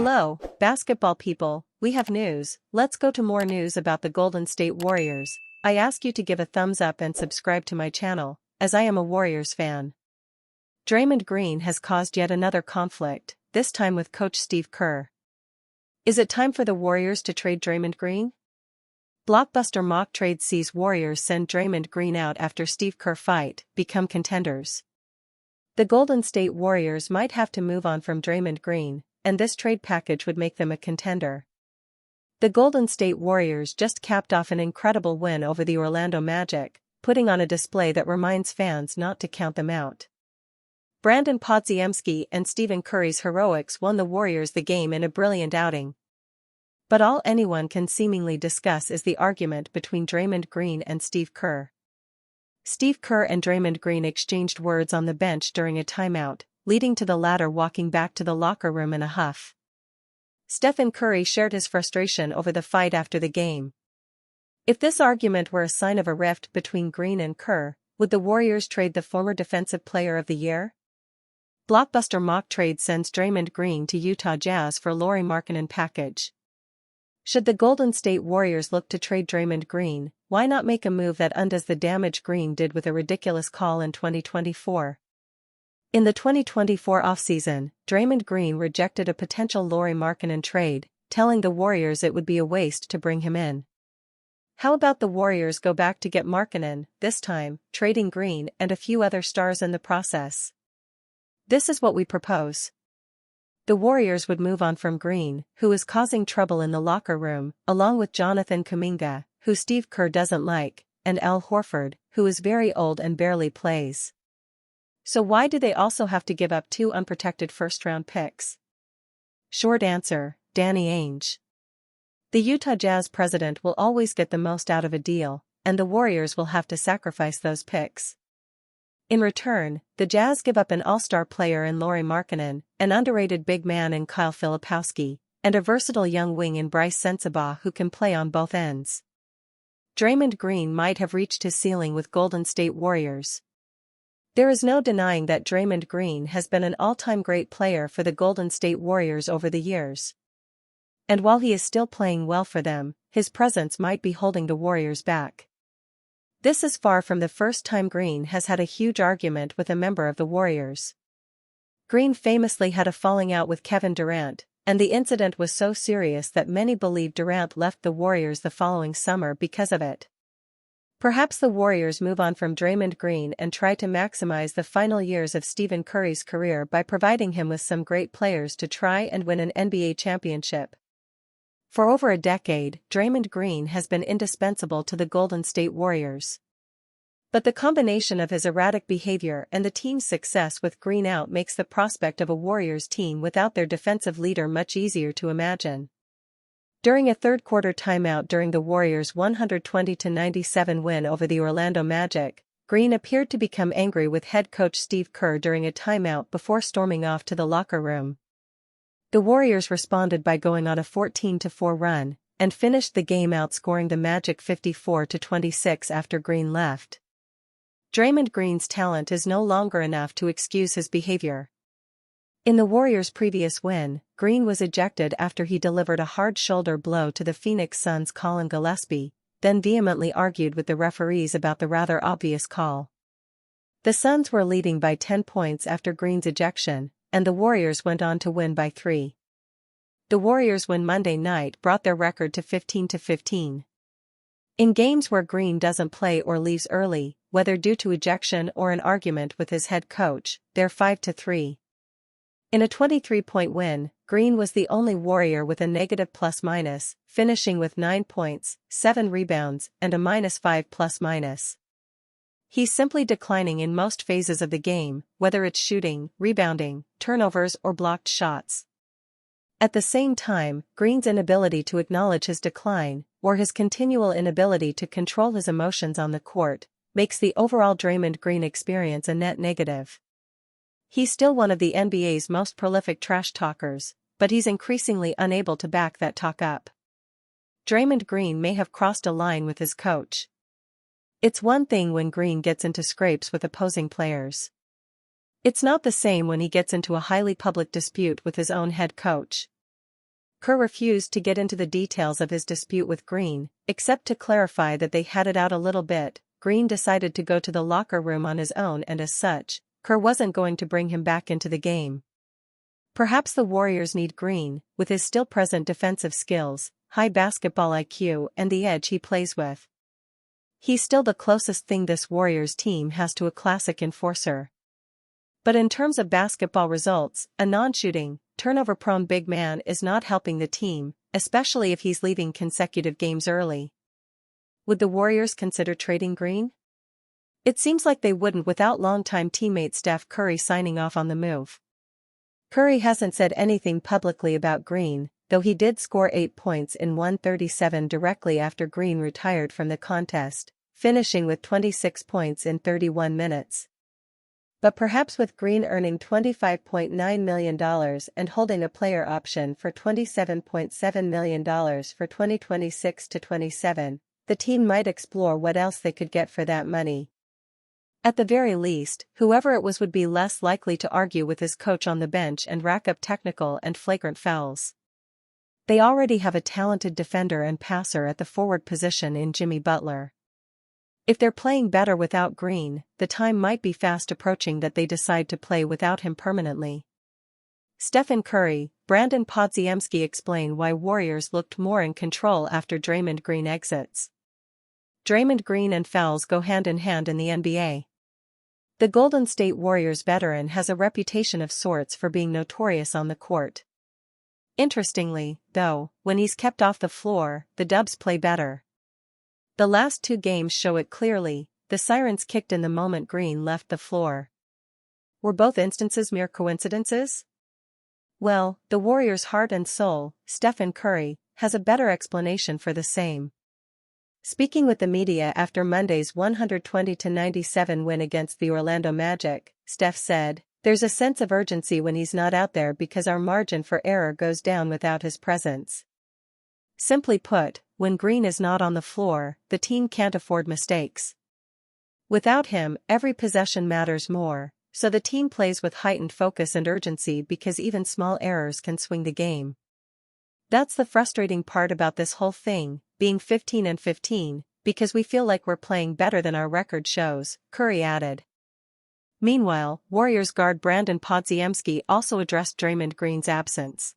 Hello, basketball people, we have news. Let's go to more news about the Golden State Warriors. I ask you to give a thumbs up and subscribe to my channel, as I am a Warriors fan. Draymond Green has caused yet another conflict, this time with coach Steve Kerr. Is it time for the Warriors to trade Draymond Green? Blockbuster mock trade sees Warriors send Draymond Green out after Steve Kerr fight, become contenders. The Golden State Warriors might have to move on from Draymond Green, and this trade package would make them a contender. The Golden State Warriors just capped off an incredible win over the Orlando Magic, putting on a display that reminds fans not to count them out. Brandon Podziemski and Stephen Curry's heroics won the Warriors the game in a brilliant outing. But all anyone can seemingly discuss is the argument between Draymond Green and Steve Kerr. Steve Kerr and Draymond Green exchanged words on the bench during a timeout, leading to the latter walking back to the locker room in a huff. Stephen Curry shared his frustration over the fight after the game. If this argument were a sign of a rift between Green and Kerr, would the Warriors trade the former Defensive Player of the Year? Blockbuster mock trade sends Draymond Green to Utah Jazz for Lauri Markkanen package. Should the Golden State Warriors look to trade Draymond Green, why not make a move that undoes the damage Green did with a ridiculous call in 2024? In the 2024 offseason, Draymond Green rejected a potential Lauri Markkanen trade, telling the Warriors it would be a waste to bring him in. How about the Warriors go back to get Markkanen, this time, trading Green and a few other stars in the process? This is what we propose. The Warriors would move on from Green, who is causing trouble in the locker room, along with Jonathan Kuminga, who Steve Kerr doesn't like, and Al Horford, who is very old and barely plays. So why do they also have to give up 2 unprotected first-round picks? Short answer, Danny Ainge. The Utah Jazz president will always get the most out of a deal, and the Warriors will have to sacrifice those picks. In return, the Jazz give up an all-star player in Lauri Markkanen, an underrated big man in Kyle Filipowski, and a versatile young wing in Bryce Sensabaugh who can play on both ends. Draymond Green might have reached his ceiling with Golden State Warriors. There is no denying that Draymond Green has been an all-time great player for the Golden State Warriors over the years. And while he is still playing well for them, his presence might be holding the Warriors back. This is far from the first time Green has had a huge argument with a member of the Warriors. Green famously had a falling out with Kevin Durant, and the incident was so serious that many believe Durant left the Warriors the following summer because of it. Perhaps the Warriors move on from Draymond Green and try to maximize the final years of Stephen Curry's career by providing him with some great players to try and win an NBA championship. For over a decade, Draymond Green has been indispensable to the Golden State Warriors. But the combination of his erratic behavior and the team's success with Green out makes the prospect of a Warriors team without their defensive leader much easier to imagine. During a third-quarter timeout during the Warriors' 120-97 win over the Orlando Magic, Green appeared to become angry with head coach Steve Kerr during a timeout before storming off to the locker room. The Warriors responded by going on a 14-4 run, and finished the game outscoring the Magic 54-26 after Green left. Draymond Green's talent is no longer enough to excuse his behavior. In the Warriors' previous win, Green was ejected after he delivered a hard shoulder blow to the Phoenix Suns' Colin Gillespie, then vehemently argued with the referees about the rather obvious call. The Suns were leading by 10 points after Green's ejection, and the Warriors went on to win by 3. The Warriors' win Monday night brought their record to 15-15. In games where Green doesn't play or leaves early, whether due to ejection or an argument with his head coach, they're 5-3. In a 23-point win, Green was the only Warrior with a negative plus-minus, finishing with 9 points, 7 rebounds, and a -5 plus-minus. He's simply declining in most phases of the game, whether it's shooting, rebounding, turnovers or blocked shots. At the same time, Green's inability to acknowledge his decline, or his continual inability to control his emotions on the court, makes the overall Draymond Green experience a net negative. He's still one of the NBA's most prolific trash talkers, but he's increasingly unable to back that talk up. Draymond Green may have crossed a line with his coach. It's one thing when Green gets into scrapes with opposing players. It's not the same when he gets into a highly public dispute with his own head coach. Kerr refused to get into the details of his dispute with Green, except to clarify that they had it out a little bit. Green decided to go to the locker room on his own, and as such, Kerr wasn't going to bring him back into the game. Perhaps the Warriors need Green, with his still present defensive skills, high basketball IQ, and the edge he plays with. He's still the closest thing this Warriors team has to a classic enforcer. But in terms of basketball results, a non-shooting, turnover-prone big man is not helping the team, especially if he's leaving consecutive games early. Would the Warriors consider trading Green? It seems like they wouldn't without longtime teammate Steph Curry signing off on the move. Curry hasn't said anything publicly about Green, though he did score 8 points in 137 directly after Green retired from the contest, finishing with 26 points in 31 minutes. But perhaps with Green earning $25.9 million and holding a player option for $27.7 million for 2026-27, the team might explore what else they could get for that money. At the very least, whoever it was would be less likely to argue with his coach on the bench and rack up technical and flagrant fouls. They already have a talented defender and passer at the forward position in Jimmy Butler. If they're playing better without Green, the time might be fast approaching that they decide to play without him permanently. Stephen Curry, Brandon Podziemski explain why Warriors looked more in control after Draymond Green exits. Draymond Green and fouls go hand in hand in the NBA. The Golden State Warriors veteran has a reputation of sorts for being notorious on the court. Interestingly, though, when he's kept off the floor, the Dubs play better. The last 2 games show it clearly. The sirens kicked in the moment Green left the floor. Were both instances mere coincidences? Well, the Warriors' heart and soul, Stephen Curry, has a better explanation for the same. Speaking with the media after Monday's 120-97 win against the Orlando Magic, Steph said, "There's a sense of urgency when he's not out there because our margin for error goes down without his presence. Simply put, when Green is not on the floor, the team can't afford mistakes. Without him, every possession matters more, so the team plays with heightened focus and urgency because even small errors can swing the game. That's the frustrating part about this whole thing, being 15-15, because we feel like we're playing better than our record shows," Curry added. Meanwhile, Warriors guard Brandon Podziemski also addressed Draymond Green's absence.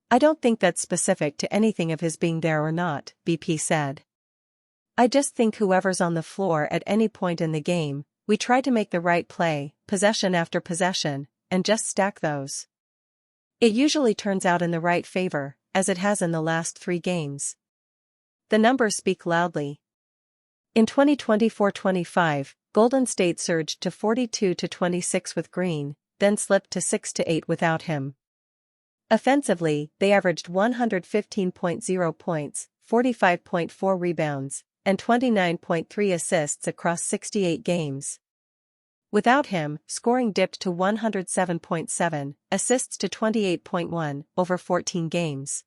"I don't think that's specific to anything of his being there or not," BP said. "I just think whoever's on the floor at any point in the game, we try to make the right play, possession after possession, and just stack those. It usually turns out in the right favor, as it has in the last 3 games. The numbers speak loudly." In 2024-25, Golden State surged to 42-26 with Green, then slipped to 6-8 without him. Offensively, they averaged 115.0 points, 45.4 rebounds, and 29.3 assists across 68 games. Without him, scoring dipped to 107.7, assists to 28.1, over 14 games.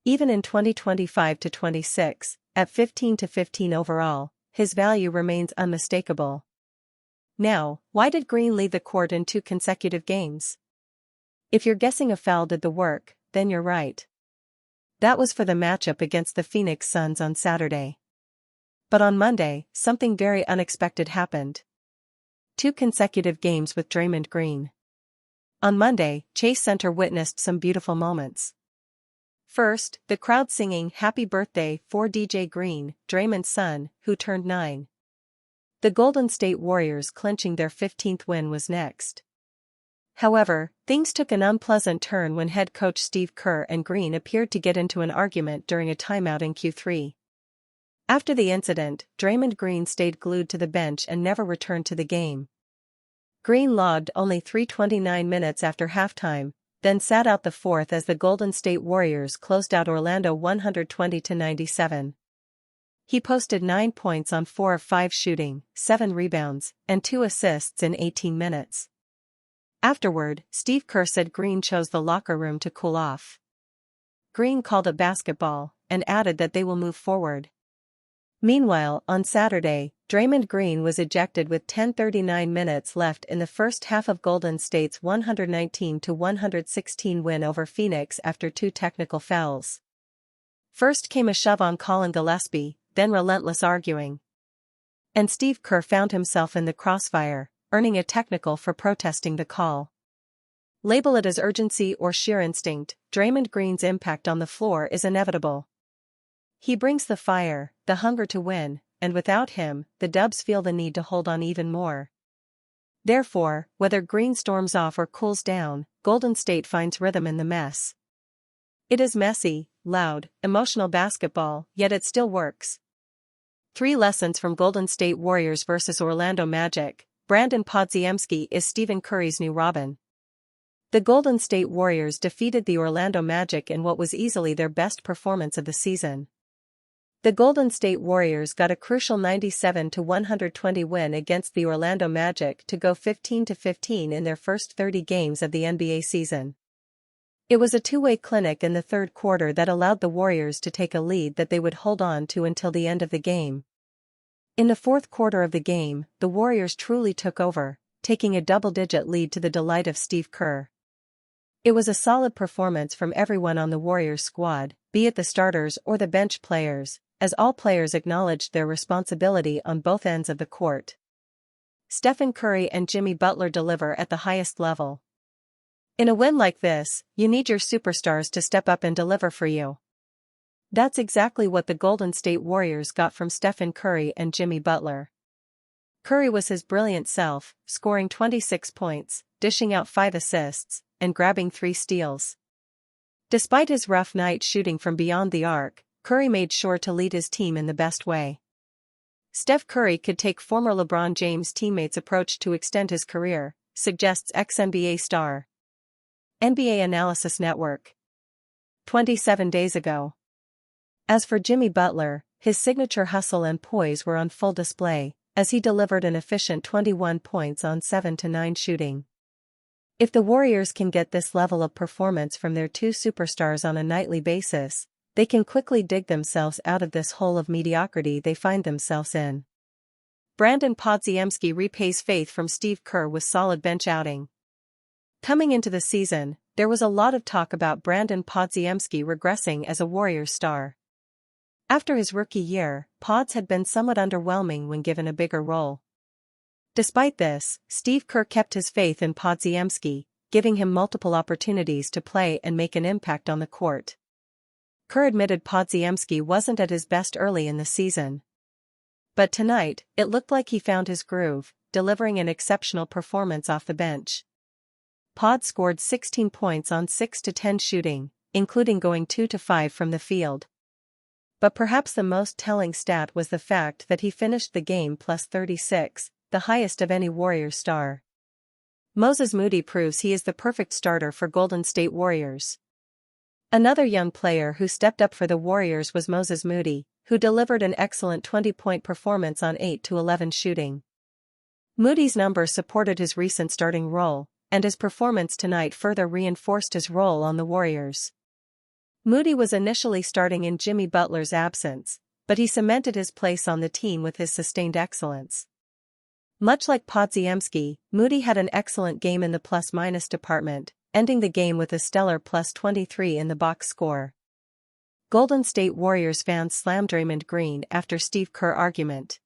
Even in 2025-26, at 15-15 overall, his value remains unmistakable. Now, why did Green leave the court in 2 consecutive games? If you're guessing a foul did the work, then you're right. That was for the matchup against the Phoenix Suns on Saturday. But on Monday, something very unexpected happened. 2 consecutive games with Draymond Green. On Monday, Chase Center witnessed some beautiful moments. First, the crowd singing "Happy Birthday" for DJ Green, Draymond's son, who turned 9. The Golden State Warriors clinching their 15th win was next. However, things took an unpleasant turn when head coach Steve Kerr and Green appeared to get into an argument during a timeout in Q3. After the incident, Draymond Green stayed glued to the bench and never returned to the game. Green logged only 3:29 minutes after halftime, then sat out the fourth as the Golden State Warriors closed out Orlando 120-97. He posted 9 points on 4 of 5 shooting, 7 rebounds, and 2 assists in 18 minutes. Afterward, Steve Kerr said Green chose the locker room to cool off. Green called it basketball, and added that they will move forward. Meanwhile, on Saturday, Draymond Green was ejected with 10:39 minutes left in the first half of Golden State's 119-116 win over Phoenix after 2 technical fouls. First came a shove on Colin Gillespie, then relentless arguing. And Steve Kerr found himself in the crossfire, earning a technical for protesting the call. Label it as urgency or sheer instinct, Draymond Green's impact on the floor is inevitable. He brings the fire, the hunger to win, and without him, the Dubs feel the need to hold on even more. Therefore, whether Green storms off or cools down, Golden State finds rhythm in the mess. It is messy, loud, emotional basketball, yet it still works. 3 lessons from Golden State Warriors vs Orlando Magic. Brandon Podziemski is Stephen Curry's new Robin. The Golden State Warriors defeated the Orlando Magic in what was easily their best performance of the season. The Golden State Warriors got a crucial 97-120 win against the Orlando Magic to go 15-15 in their first 30 games of the NBA season. It was a two-way clinic in the third quarter that allowed the Warriors to take a lead that they would hold on to until the end of the game. In the fourth quarter of the game, the Warriors truly took over, taking a double-digit lead to the delight of Steve Kerr. It was a solid performance from everyone on the Warriors squad, be it the starters or the bench players, as all players acknowledged their responsibility on both ends of the court. Stephen Curry and Jimmy Butler deliver at the highest level. In a win like this, you need your superstars to step up and deliver for you. That's exactly what the Golden State Warriors got from Stephen Curry and Jimmy Butler. Curry was his brilliant self, scoring 26 points, dishing out 5 assists, and grabbing 3 steals. Despite his rough night shooting from beyond the arc, Curry made sure to lead his team in the best way. Steph Curry could take former LeBron James teammates' approach to extend his career, suggests ex-NBA star. NBA Analysis Network. 27 days ago. As for Jimmy Butler, his signature hustle and poise were on full display, as he delivered an efficient 21 points on 7-9 shooting. If the Warriors can get this level of performance from their 2 superstars on a nightly basis, they can quickly dig themselves out of this hole of mediocrity they find themselves in. Brandon Podziemski repays faith from Steve Kerr with solid bench outing. Coming into the season, there was a lot of talk about Brandon Podziemski regressing as a Warriors star. After his rookie year, Pods had been somewhat underwhelming when given a bigger role. Despite this, Steve Kerr kept his faith in Podziemski, giving him multiple opportunities to play and make an impact on the court. Kerr admitted Podziemski wasn't at his best early in the season. But tonight, it looked like he found his groove, delivering an exceptional performance off the bench. Pod scored 16 points on 6-10 shooting, including going 2-5 from the field. But perhaps the most telling stat was the fact that he finished the game plus 36, the highest of any Warriors star. Moses Moody proves he is the perfect starter for Golden State Warriors. Another young player who stepped up for the Warriors was Moses Moody, who delivered an excellent 20-point performance on 8-11 shooting. Moody's numbers supported his recent starting role, and his performance tonight further reinforced his role on the Warriors. Moody was initially starting in Jimmy Butler's absence, but he cemented his place on the team with his sustained excellence. Much like Podziemski, Moody had an excellent game in the plus-minus department, ending the game with a stellar plus 23 in the box score. Golden State Warriors fans slammed Draymond Green after Steve Kerr argument.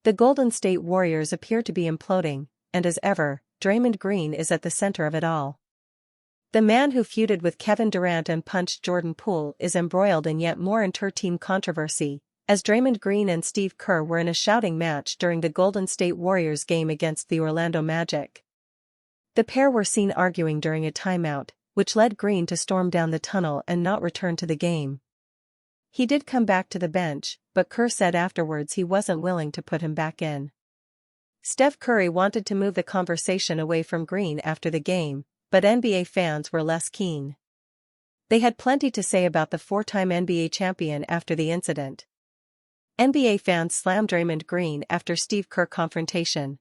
The Golden State Warriors appear to be imploding, and as ever, Draymond Green is at the center of it all. The man who feuded with Kevin Durant and punched Jordan Poole is embroiled in yet more inter-team controversy, as Draymond Green and Steve Kerr were in a shouting match during the Golden State Warriors game against the Orlando Magic. The pair were seen arguing during a timeout, which led Green to storm down the tunnel and not return to the game. He did come back to the bench, but Kerr said afterwards he wasn't willing to put him back in. Steph Curry wanted to move the conversation away from Green after the game, but NBA fans were less keen. They had plenty to say about the 4-time NBA champion after the incident. NBA fans slammed Draymond Green after Steve Kerr confrontation.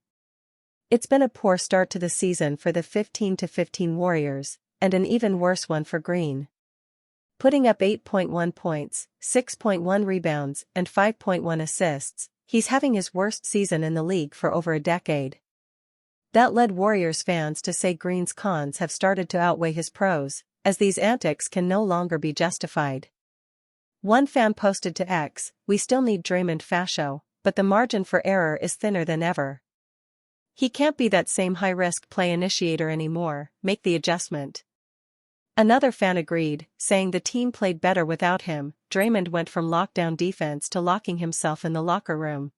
It's been a poor start to the season for the 15-15 Warriors, and an even worse one for Green. Putting up 8.1 points, 6.1 rebounds, and 5.1 assists, he's having his worst season in the league for over a decade. That led Warriors fans to say Green's cons have started to outweigh his pros, as these antics can no longer be justified. One fan posted to X, "We still need Draymond Fascio, but the margin for error is thinner than ever. He can't be that same high-risk play initiator anymore, make the adjustment." Another fan agreed, saying the team played better without him. Draymond went from lockdown defense to locking himself in the locker room.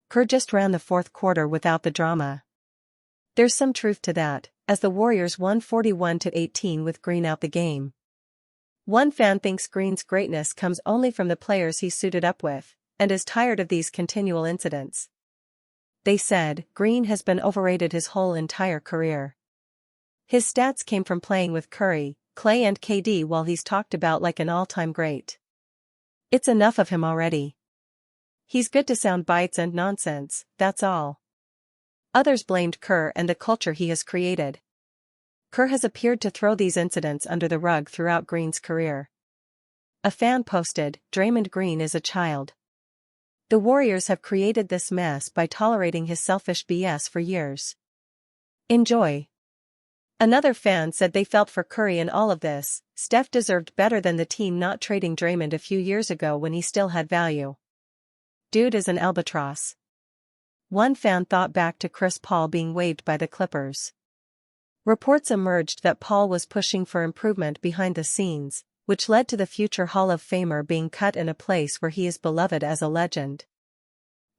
Kerr just ran the fourth quarter without the drama. There's some truth to that, as the Warriors won 41-18 with Green out the game. One fan thinks Green's greatness comes only from the players he suited up with, and is tired of these continual incidents. They said, Green has been overrated his whole entire career. His stats came from playing with Curry, Clay and KD while he's talked about like an all-time great. It's enough of him already. He's good to sound bites and nonsense, that's all. Others blamed Kerr and the culture he has created. Kerr has appeared to throw these incidents under the rug throughout Green's career. A fan posted, "Draymond Green is a child. The Warriors have created this mess by tolerating his selfish BS for years. Enjoy." Another fan said they felt for Curry in all of this. Steph deserved better than the team not trading Draymond a few years ago when he still had value. Dude is an albatross. One fan thought back to Chris Paul being waived by the Clippers. Reports emerged that Paul was pushing for improvement behind the scenes, which led to the future Hall of Famer being cut in a place where he is beloved as a legend.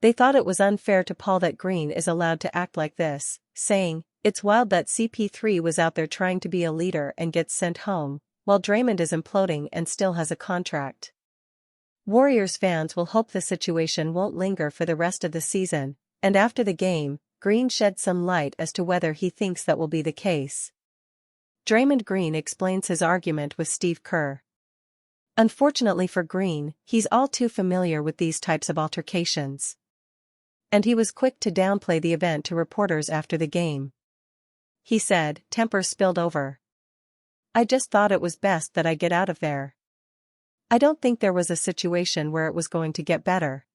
They thought it was unfair to Paul that Green is allowed to act like this, saying, "It's wild that CP3 was out there trying to be a leader and gets sent home, while Draymond is imploding and still has a contract." Warriors fans will hope the situation won't linger for the rest of the season, and after the game, Green shed some light as to whether he thinks that will be the case. Draymond Green explains his argument with Steve Kerr. Unfortunately for Green, he's all too familiar with these types of altercations. And he was quick to downplay the event to reporters after the game. He said, "Temper spilled over. I just thought it was best that I get out of there. I don't think there was a situation where it was going to get better.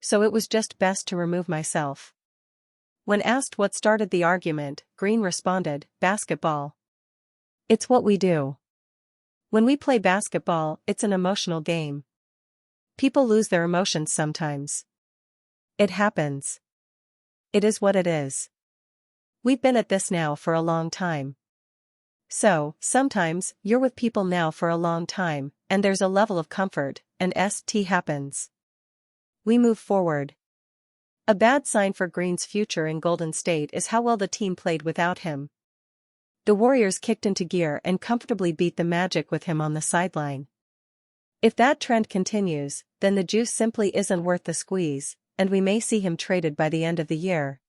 So it was just best to remove myself." When asked what started the argument, Green responded, "Basketball. It's what we do. When we play basketball, it's an emotional game. People lose their emotions sometimes. It happens. It is what it is. We've been at this now for a long time. So, sometimes, you're with people now for a long time, and there's a level of comfort, and st happens. We move forward." A bad sign for Green's future in Golden State is how well the team played without him. The Warriors kicked into gear and comfortably beat the Magic with him on the sideline. If that trend continues, then the juice simply isn't worth the squeeze, and we may see him traded by the end of the year.